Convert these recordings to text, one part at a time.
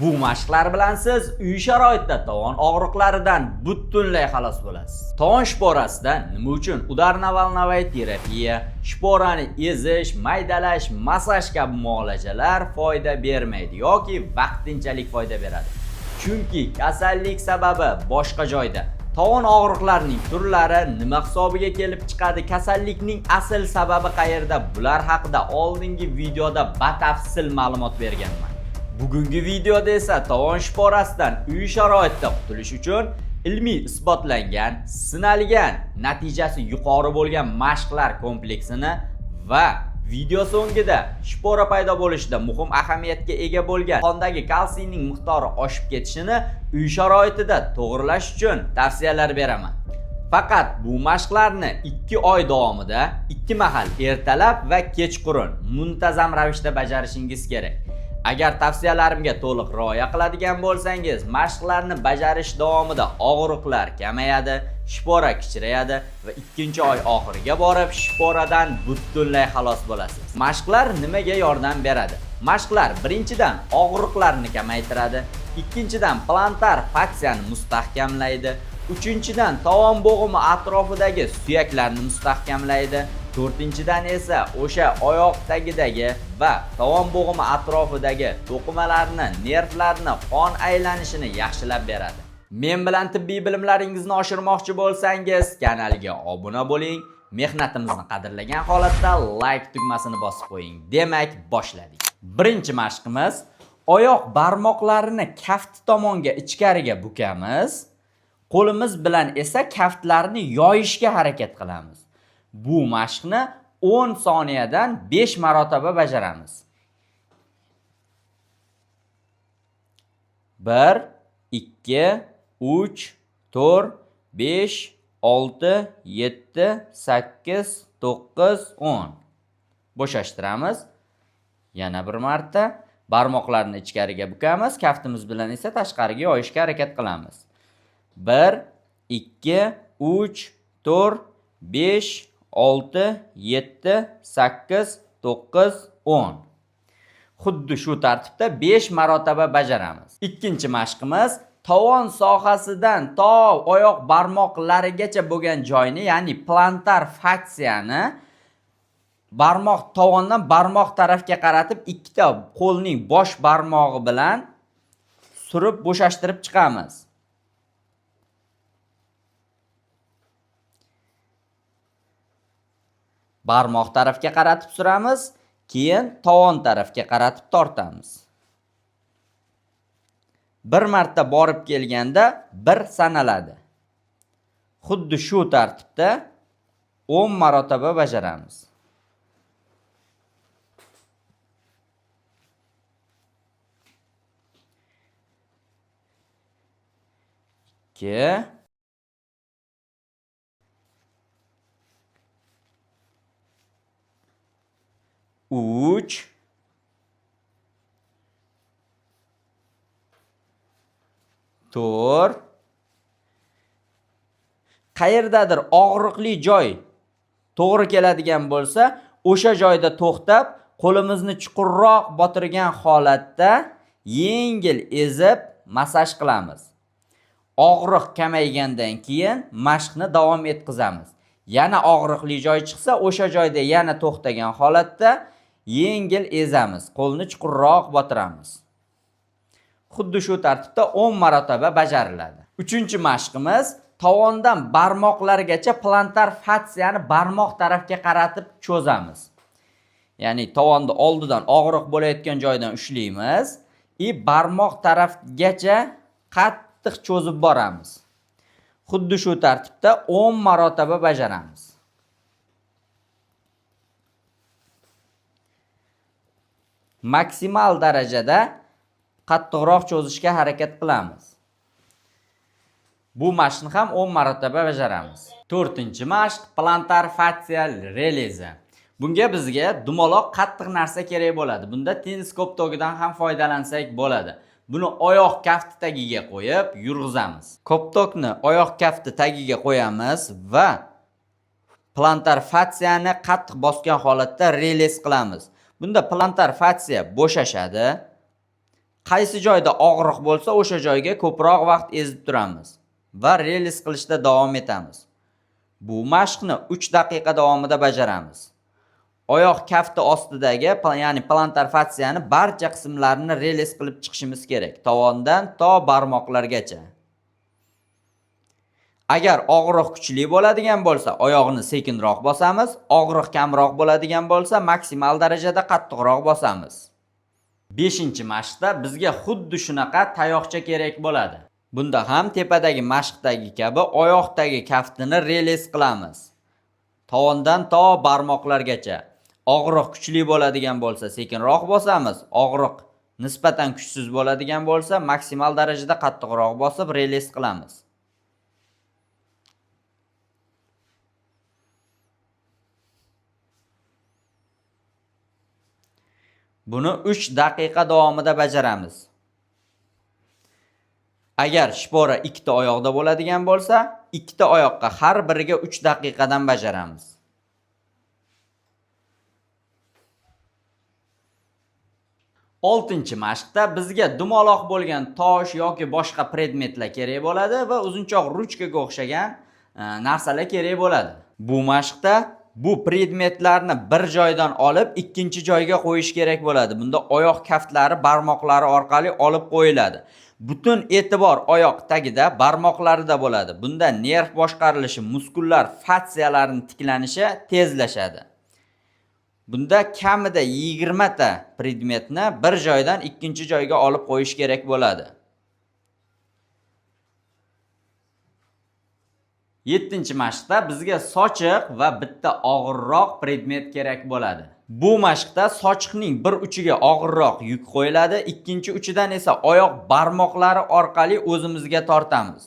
Bu mashqlar bilan siz uy sharoitida tovon og'riqlaridan butunlay xalos bo'lasiz. Tovon shporasida nima uchun udarno-volnovoy terapiya, shporani ezish, maydalash, massaj kabi muolajalar foyda bermaydi yoki vaqtinchalik foyda beradi? Chunki kasallik sababi boshqa joyda. Tovon og'riqlarining turlari nima hisobiga kelib chiqadi, kasallikning asl sababi qayerda? Bular haqida oldingi videoda batafsil ma'lumot berganman. Bugungi videoda esa tovon shporasidan uy sharoitida qutulish uchun ilmiy isbotlangan, sinalgan, natijasi yuqori bo'lgan mashqlar kompleksini va video so'ngida shpora paydo bo'lishida muhim ahamiyatga ega bo'lgan qondagi kalsiyning miqdori oshib ketishini uy sharoitida to'g'rilash uchun tavsiyalar beraman. Faqat bu mashqlarni 2 oy davomida 2 mahal ertalab va kechqurun muntazam ravishda bajarishingiz kerak. Agar tavsiyalarimga to'liq rioya qiladigan bo'lsangiz, mashqlarni bajarish davomida og'riqlar kamayadi, shpora kichrayadi va 2-oy oxiriga borib shporadan butunlay xalos bo'lasiz. Mashqlar nimaga yordam beradi? Mashqlar birinchidan og'riqlarni kamaytiradi, ikkinchidan plantar fasiyani mustahkamlaydi, uchinchidan tovon bo'g'imi atrofidagi suyaklarni mustahkamlaydi, to'rtinchidan esa o'sha oyoq tagidagi va tovon bo'g'imi atrofidagi to'qimalarni, nervlarni, qon aylanishini yaxshilab beradi. Men bilan tibbiy bilimlaringizni oshirmoqchi bo'lsangiz, kanalga obuna bo'ling, mehnatimizni qadrlagan holatda like tugmasini bosib qo'ying. Demak, boshladik. Birinchi mashqimiz oyoq barmoqlarini kafti tomonga ichkariga bukamiz. Qo'limiz bilan esa kaftlarni yoyishga harakat qilamiz. Bu mashqni 10 soniyadan 5 marotaba bajaramiz. 1 2 3 4 5 6 7 8 9 10. Bo'shashtiramiz. Yana bir marta barmoqlarni ichkariga bukamiz, kaftimiz bilan esa tashqariga yoyishga harakat qilamiz. 1 2 3 4 5 6 7 8 9 10. Xuddi shu tartibda 5 marotaba bajaramiz. Ikkinchi mashqimiz tovon sohasidan to oyoq barmoqlarigacha bo'lgan joyni, ya'ni plantar fasiyani barmoq tovondan barmoq tarafga qaratib ikkita qo'lning bosh barmog'i bilan surib bo'shashtirib chiqamiz. Barmoq tarafga qaratib suramiz, keyin tovon tarafga qaratib tortamiz. Bir marta borib kelganda 1 sanaladi. Xuddi shu tartibda 10 marotaba bajaramiz. 2 3 4 qayerdadir og'riqli joy to'g'ri keladigan bo'lsa, o'sha joyda to'xtab, qo'limizni chuqurroq botirgan holatda yengil ezib massaj qilamiz. Og'riq kamaygandan keyin mashqni davom etkazamiz. Yana og'riqli joy chiqsa, o'sha joyda yana to'xtagan holatda yengil ezamiz, qo'lni chuqurroq botiramiz. Xuddi shu tartibda 10 marotaba bajariladi. Uchinchi mashqimiz tovondan barmoqlargacha plantar fasiyani barmoq tarafga qaratib cho'zamiz. Ya'ni tovonni oldidan og'riq bo'layotgan joydan ushlaymiz va barmoq tarafgacha qattiq cho'zib boramiz. Xuddi shu tartibda 10 marotaba bajaramiz. Maksimal darajada qattiqroq cho'zishga harakat qilamiz. Bu mashqni ham 10 marotaba bajaramiz. 4-mashq plantar fascial reliza. Bunga bizga dumaloq qattiq narsa kerak bo'ladi. Bunda tennis koptogidan ham foydalansak bo'ladi. Buni oyoq kafti tagiga qo'yib yurg'izamiz. Koptokni oyoq kafti tagiga qo'yamiz va plantar fasiyani qattiq bosgan holatda relez qilamiz. Bunda plantar fasiya bo'shashadi, Qaysi joyda og'riq bo'lsa, o'sha joyga ko'proq vaqt ezib turamiz va relex qilishda davom etamiz. Bu mashqni 3 daqiqa davomida bajaramiz. Oyoq kafti ostidagi, ya'ni plantar fatsiyani barcha qismlarini relex qilib chiqishimiz kerak, tovondan to barmoqlargacha. Agar og'riq kuchli bo'ladigan bo'lsa, oyoqni sekinroq bosamiz, og'riq kamroq bo'ladigan bo'lsa, maksimal darajada qattiqroq bosamiz. 5-mashqda bizga xuddi shunaqa tayoqcha kerak bo'ladi. Bunda ham tepadagi mashqdagi kabi oyoqdagi kaftini relex qilamiz. Tovondan to barmoqlargacha. Og'riq kuchli bo'ladigan bo'lsa, sekinroq bosamiz. Og'riq nisbatan kuchsiz bo'ladigan bo'lsa, maksimal darajada qattiqroq bosib relex qilamiz. Buni 3 daqiqa davomida bajaramiz. Agar shpora 2 ta oyoqda bo'ladigan bo'lsa, 2 ta oyoqqa har biriga 3 daqiqadan bajaramiz. 6-mashqda bizga dumaloq bo'lgan tosh yoki boshqa predmetlar kerak bo'ladi va uzunchoq ruchkaga o'xshagan narsalar kerak bo'ladi. Bu mashqda bu predmetlarni bir joydan olib ikkinchi joyga qo'yish kerak bo'ladi. Bunda oyoq kaftlari barmoqlari orqali olib qo'yiladi. Butun e'tibor oyoq tagida, barmoqlarida bo'ladi. Bunda nerv boshqarilishi, muskullar fatsiyalarning tiklanishi tezlashadi. Bunda kamida 20 ta predmetni bir joydan ikkinchi joyga olib qo'yish kerak bo'ladi. 7-mashqda bizga sochiq va bitta og'irroq predmet kerak bo'ladi. Bu mashqda sochiqning bir uchiga og'irroq yuk qo'yiladi, ikkinchi uchidan esa oyoq barmoqlari orqali o'zimizga tortamiz.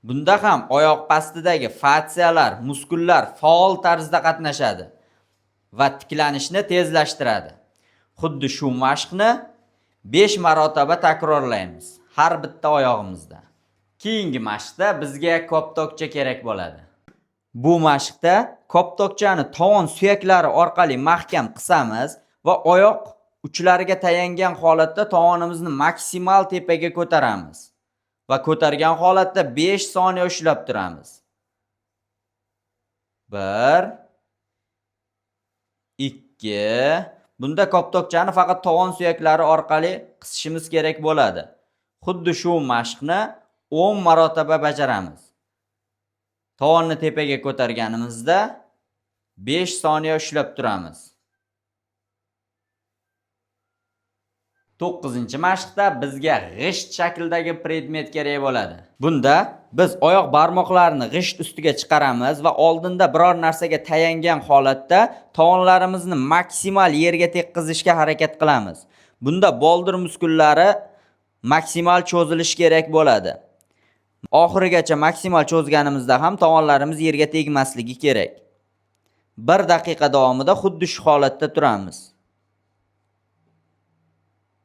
Bunda ham oyoq pastidagi fatsiyalar, muskullar faol tarzda qatnashadi va tiklanishni tezlashtiradi. Xuddi shu mashqni 5 marotaba takrorlaymiz har bitta oyog'imizda. Keyingi mashqda bizga koptokcha kerak bo'ladi. Bu mashqda koptokchani tovon suyaklari orqali mahkam qisamiz va oyoq uchlariga tayangan holatda tovonimizni maksimal tepaga ko'taramiz va ko'targan holatda 5 soniya ushlab turamiz. 1 2. Bunda koptokchani faqat tovon suyaklari orqali qisishimiz kerak bo'ladi. Xuddi shu mashqni 10 marotaba bajaramiz. Tovonni tepaga ko'targanimizda 5 soniya ushlab turamiz. 9-mashqda bizga g'isht shaklidagi predmet kerak bo'ladi. Bunda biz oyoq barmoqlarini g'isht ustiga chiqaramiz va oldinda biror narsaga tayangan holatda tovonlarimizni maksimal yerga tekkizishga harakat qilamiz. Bunda boldir muskullari maksimal cho'zilishi kerak bo'ladi. Oxirigacha maksimal cho'zganimizda ham tovonlarimiz yerga tegmasligi kerak. 1 daqiqa davomida xuddi shu holatda turamiz.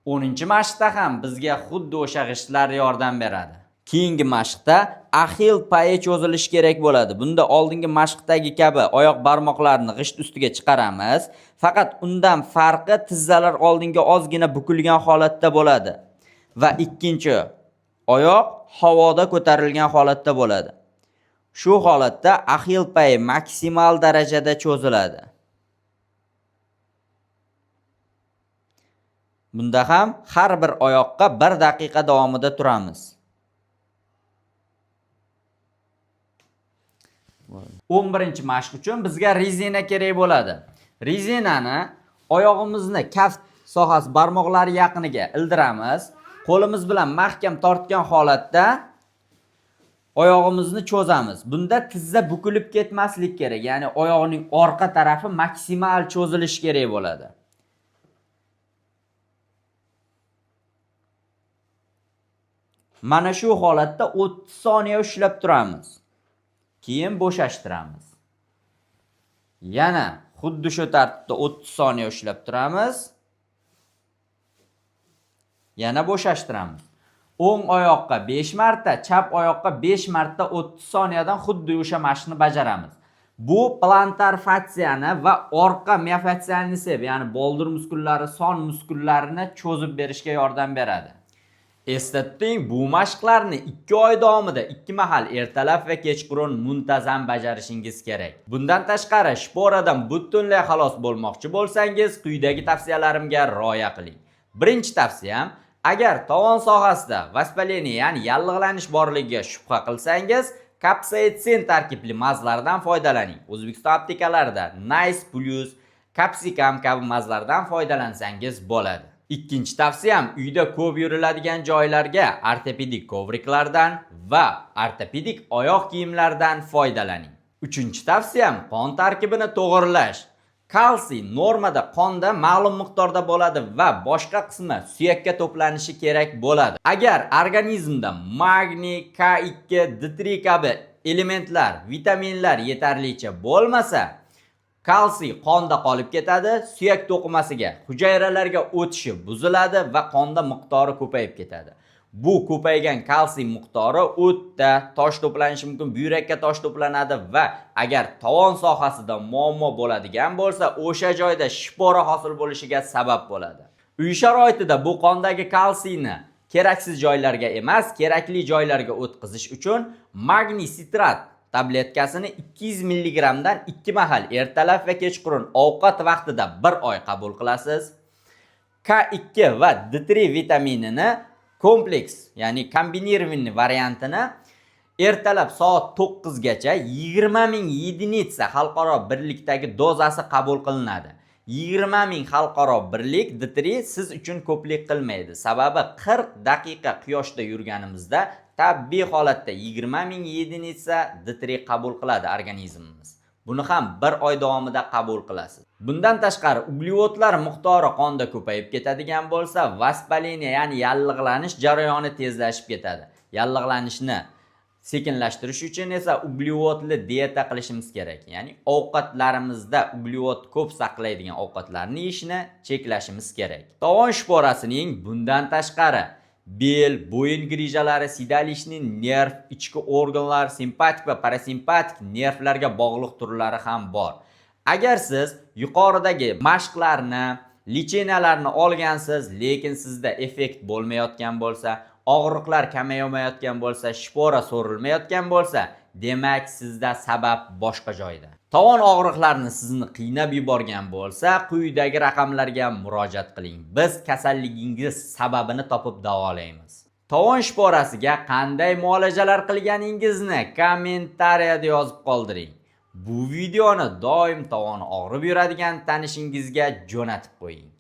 10-mashqda ham bizga xuddi o'sha g'ishtlar yordam beradi. Keyingi mashqda axil payi cho'zilishi kerak bo'ladi. Bunda oldingi mashqdagi kabi oyoq barmoqlarini g'isht ustiga chiqaramiz. Faqat undan farqi tizzalar oldinga ozgina bukilgan holatda bo'ladi va ikkinchi oyoq havoda ko'tarilgan holatda bo'ladi. Shu holatda axil payi maksimal darajada cho'ziladi. Bunda ham har bir oyoqqa 1 daqiqa davomida turamiz. 11-mashq uchun bizga rezina kerak bo'ladi. Rezinani oyog'imizni kaft sohasi barmoqlari yaqiniga ildiramiz. Qo'limiz bilan mahkam tortgan holatda oyog'imizni cho'zamiz. Bunda tizza bukilib ketmaslik kerak, ya'ni oyoqning orqa tarafi maksimal cho'zilishi kerak bo'ladi. Mana shu holatda 30 soniya ushlab turamiz. Keyin bo'shashtiramiz. Yana xuddi shu tartibda 30 soniya ushlab turamiz. Yana bo'shashtiramiz. O'ng oyoqqa 5 marta, chap oyoqqa 5 marta 30 soniyadan xuddi o'sha mashqni bajaramiz. Bu plantar fatsiyani va orqa miofasiyani ya'ni boldir muskullari son muskullarini cho'zib berishga yordam beradi. Eslatting, bu mashqlarni 2 oy davomida 2 mahal ertalab va kechqurun muntazam bajarishingiz kerak. Bundan tashqari, shporadan butunlay xalos bo'lmoqchi bo'lsangiz, quyidagi tavsiyalarimga rioya qiling. Birinchi tavsiyam, agar tovon sohasida vaspaleniya, ya'ni yallig'lanish borligiga shubha qilsangiz, Capsaicin tarkibli mazlardan foydalaning. O'zbekiston aptekalarida Nice Plus, Capsicum kabi mazlardan foydalansangiz bo'ladi. Ikkinchi tavsiyam, uyda ko'p yuriladigan joylarga ortopedik kovriklardan va ortopedik oyoq kiyimlardan foydalaning. Uchinchi tavsiyam, qon tarkibini to'g'irlash. Kalsiy normada qonda ma'lum miqdorda bo'ladi va boshqa qismi suyakka to'planishi kerak bo'ladi. Agar organizmda magniy, K2, D3 kabi elementlar, vitaminlar yetarlicha bo'lmasa, kalsiy qonda qolib ketadi, suyak to'qimasiga, hujayralarga o'tishi buziladi va qonda miqdori ko'payib ketadi. Bu ko'paygan kalsiy miqdori o'tda tosh to'planishi mumkin, buyrakka tosh to'planadi va agar tovon sohasida muammo bo'ladigan bo'lsa, o'sha joyda shpora hosil bo'lishiga sabab bo'ladi. Uy sharoitida bu qondagi kalsiyni keraksiz joylarga emas, kerakli joylarga o'tkazish uchun magniy sitrat tabletkasini 200 mg dan 2 mahal ertalab va kechqurun ovqat vaqtida 1 oy qabul qilasiz. K2 va D3 vitaminini kompleks, ya'ni kombinirованный variantini ertalab soat 9 gacha 20 ming единица xalqaro birlikdagi dozasi qabul qilinadi. 20 ming xalqaro birlik D3 siz uchun ko'plik qilmaydi. Sababi 40 daqiqa quyoshda yurganimizda tabiiy holatda 20 ming единица D3 qabul qiladi organizmimiz. Buni ham 1 oy davomida qabul qilasiz. Bundan tashqari, uglevodlar miqdori qonda ko'payib ketadigan bo'lsa, vaspaleniya, ya'ni yallig'lanish jarayoni tezlashib ketadi. Yallig'lanishni sekinlashtirish uchun esa uglevodli dieta qilishimiz kerak. Ya'ni ovqatlarimizda uglevod ko'p saqlaydigan ovqatlarni yeyishni cheklashimiz kerak. Tovon shporasining bundan tashqari bel, bo'yin grijalari, sidalishning nerv, ichki organlar, simpatik va parasimpatik nervlarga bog'liq turlari ham bor. Agar siz yuqoridagi mashqlarni, lecheniyalarni olgansiz, lekin sizda effekt bo'lmayotgan bo'lsa, og'riqlar kamaymayotgan bo'lsa, shpora so'rilmayotgan bo'lsa, demak sizda sabab boshqa joyda. Tovon og'riqlarini sizni qiynab yuborgan bo'lsa, quyidagi raqamlarga murojaat qiling. Biz kasalligingiz sababini topib davolaymiz. Tovon shporasiga qanday muolajalar qilganingizni kommentariyada yozib qoldiring. Bu videoni doim tovoni og'rib yuradigan tanishingizga jo'natib qo'ying.